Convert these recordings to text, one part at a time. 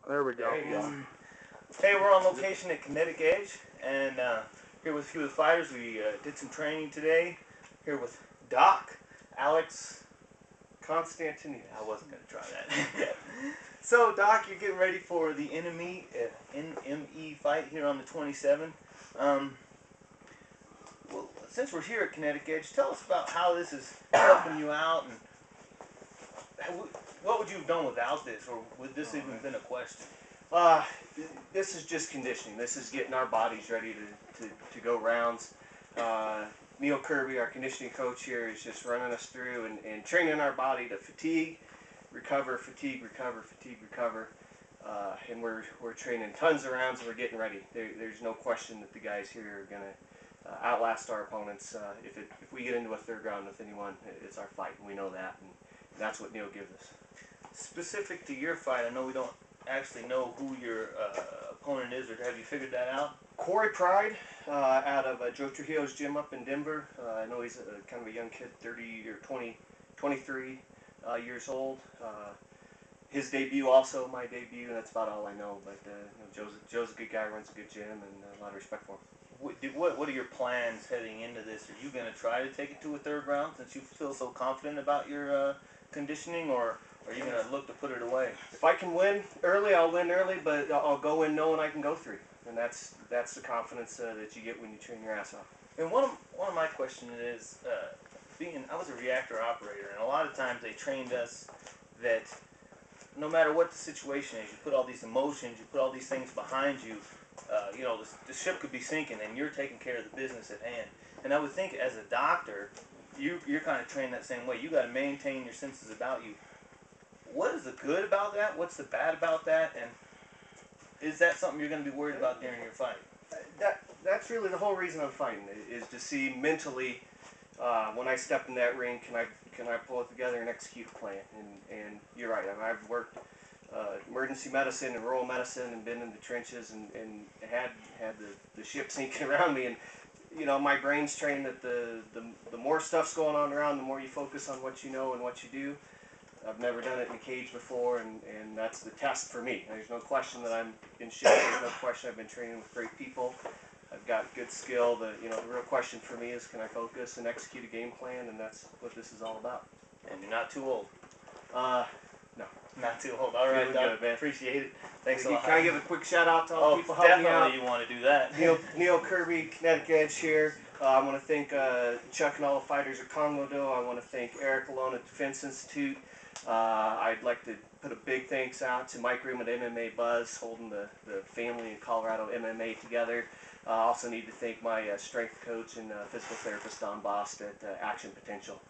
There we go. There you go. Hey, we're on location at Kinetic Edge, and here with a few of the fighters. We did some training today. Here with Doc, Alex Constantinidas. I wasn't going to try that. So, Doc, you're getting ready for the NME fight here on the 27th. Well, since we're here at Kinetic Edge, tell us about how this is helping you out, and what would you have done without this, or would this even been a question? This is just conditioning. This is getting our bodies ready to go rounds. Neil Kirby, our conditioning coach here, is just running us through and training our body to fatigue, recover, fatigue, recover, fatigue, recover. And we're training tons of rounds and we're getting ready. There's no question that the guys here are going to outlast our opponents. If we get into a third round with anyone, it's our fight, and we know that. And that's what Neil gives us. Specific to your fight, I know we don't actually know who your opponent is, or have you figured that out? Corey Pride, out of Joe Trujillo's gym up in Denver. I know he's kind of a young kid, 30 or 23 years old. His debut, also my debut, and that's about all I know. But Joe's a good guy, runs a good gym, and a lot of respect for him. What are your plans heading into this? Are you going to try to take it to a third round since you feel so confident about your conditioning, or are you going to look to put it away? If I can win early, I'll win early, but I'll go in knowing I can go through. And that's the confidence that you get when you train your ass off. And one of my questions is, I was a reactor operator, and a lot of times they trained us that no matter what the situation is, you put all these emotions, you put all these things behind you, the ship could be sinking, and you're taking care of the business at hand. And I would think as a doctor, you're kind of trained that same way. You got to maintain your senses about you. What is the good about that? What's the bad about that? And is that something you're going to be worried about during your fight? That's really the whole reason I'm fighting, is to see mentally, when I step in that ring, can I pull it together and execute a plan? And you're right. I've worked emergency medicine and rural medicine, and been in the trenches, and had the ship sinking around me. And my brain's trained that the more stuff's going on around, the more you focus on what you know and what you do. I've never done it in a cage before, and that's the test for me. There's no question that I'm in shape. There's no question I've been training with great people. I've got good skill. The real question for me is, can I focus and execute a game plan? And that's what this is all about. And you're not too old. No. Not too old. All right, Doug. Good, man. Appreciate it. Thanks a lot. Can I give a quick shout out to all the people helping me out? Definitely you want to do that. Neil Kirby, Kinetic Edge here. I want to thank Chuck and all the fighters at Congo Do. I want to thank Eric Alone at Defense Institute. I'd like to put a big thanks out to Mike Room at MMA Buzz, holding the family in Colorado MMA together. I also need to thank my strength coach and physical therapist, Don Bost, at Action Potential.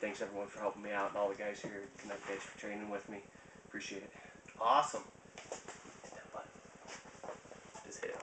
Thanks everyone for helping me out, and all the guys here at Kinetic Edge for training with me. Appreciate it. Awesome. Just hit it.